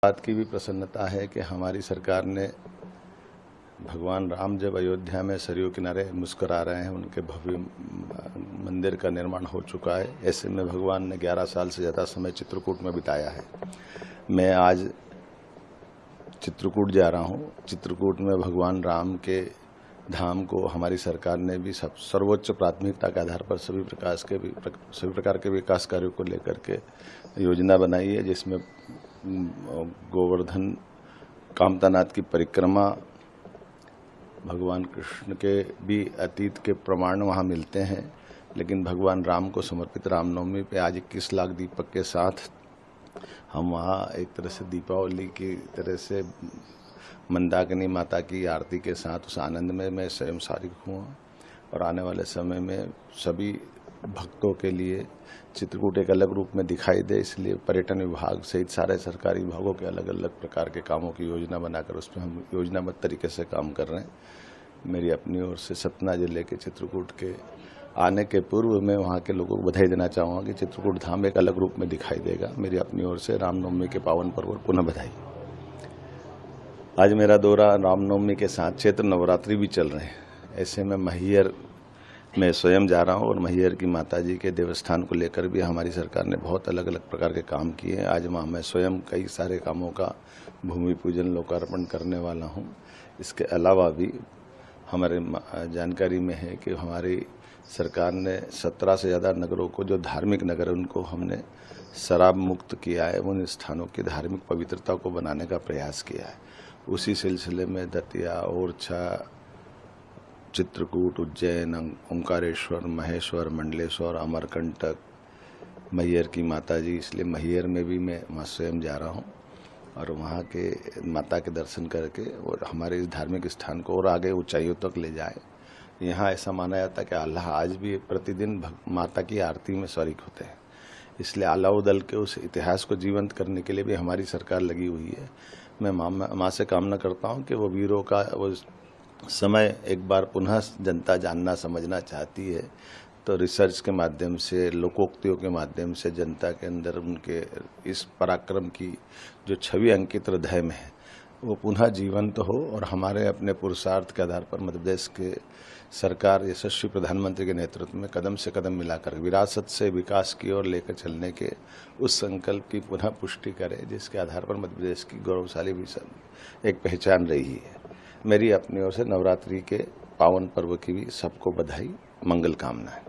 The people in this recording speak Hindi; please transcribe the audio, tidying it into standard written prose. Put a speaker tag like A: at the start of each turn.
A: बात की भी प्रसन्नता है कि हमारी सरकार ने भगवान राम जब अयोध्या में सरयू किनारे मुस्कुरा रहे हैं, उनके भव्य मंदिर का निर्माण हो चुका है। ऐसे में भगवान ने 11 साल से ज़्यादा समय चित्रकूट में बिताया है। मैं आज चित्रकूट जा रहा हूँ। चित्रकूट में भगवान राम के धाम को हमारी सरकार ने भी सर्वोच्च प्राथमिकता के आधार पर सभी प्रकार के विकास कार्यों को लेकर के योजना बनाई है, जिसमें गोवर्धन कामतानाथ की परिक्रमा, भगवान कृष्ण के भी अतीत के प्रमाण वहाँ मिलते हैं, लेकिन भगवान राम को समर्पित रामनवमी पे आज 21 लाख दीपक के साथ हम वहाँ एक तरह से दीपावली की तरह से मंदाकिनी माता की आरती के साथ उस आनंद में मैं स्वयं शारिक हुआ। और आने वाले समय में सभी भक्तों के लिए चित्रकूट एक अलग रूप में दिखाई दे, इसलिए पर्यटन विभाग सहित सारे सरकारी विभागों के अलग अलग प्रकार के कामों की योजना बनाकर उस पर हम योजनाबद्ध तरीके से काम कर रहे हैं। मेरी अपनी ओर से सतना जिले के चित्रकूट के आने के पूर्व में वहाँ के लोगों को बधाई देना चाहूँगा कि चित्रकूट धाम एक अलग रूप में दिखाई देगा। मेरी अपनी ओर से रामनवमी के पावन पर्व पर पुनः बधाई। आज मेरा दौरा रामनवमी के साथ चैत्र नवरात्रि भी चल रहे हैं। ऐसे में मैहर मैं स्वयं जा रहा हूँ और मैहर की माताजी के देवस्थान को लेकर भी हमारी सरकार ने बहुत अलग अलग प्रकार के काम किए हैं। आज वहाँ मैं स्वयं कई सारे कामों का भूमि पूजन लोकार्पण करने वाला हूँ। इसके अलावा भी हमारे जानकारी में है कि हमारी सरकार ने 17 से ज़्यादा नगरों को, जो धार्मिक नगर है, उनको हमने शराब मुक्त किया है। उन स्थानों की धार्मिक पवित्रता को बनाने का प्रयास किया है। उसी सिलसिले में दतिया, ओरछा, चित्रकूट, उज्जैन, ओंकारेश्वर, महेश्वर, मंडलेश्वर, अमरकंटक, मैहर की माताजी, इसलिए मैहर में भी मैं वहाँ स्वयं जा रहा हूँ और वहाँ के माता के दर्शन करके और हमारे इस धार्मिक स्थान को और आगे ऊंचाइयों तक ले जाए। यहाँ ऐसा माना जाता है कि अल्लाह आज भी प्रतिदिन माता की आरती में शरीक होते हैं, इसलिए अलाउद्दीन के उस इतिहास को जीवंत करने के लिए भी हमारी सरकार लगी हुई है। मैं माँ से कामना करता हूँ कि वो वीरों का वो समय एक बार पुनः जनता जानना समझना चाहती है, तो रिसर्च के माध्यम से, लोकोक्तियों के माध्यम से जनता के अंदर उनके इस पराक्रम की जो छवि अंकित हृदय में है वो पुनः जीवंत हो और हमारे अपने पुरुषार्थ के आधार पर मध्य प्रदेश के सरकार यशस्वी प्रधानमंत्री के नेतृत्व में कदम से कदम मिलाकर विरासत से विकास की ओर लेकर चलने के उस संकल्प की पुनः पुष्टि करे, जिसके आधार पर मध्य प्रदेश की गौरवशाली भी एक पहचान रही है। मेरी अपनी ओर से नवरात्रि के पावन पर्व की भी सबको बधाई, मंगल कामनाएं।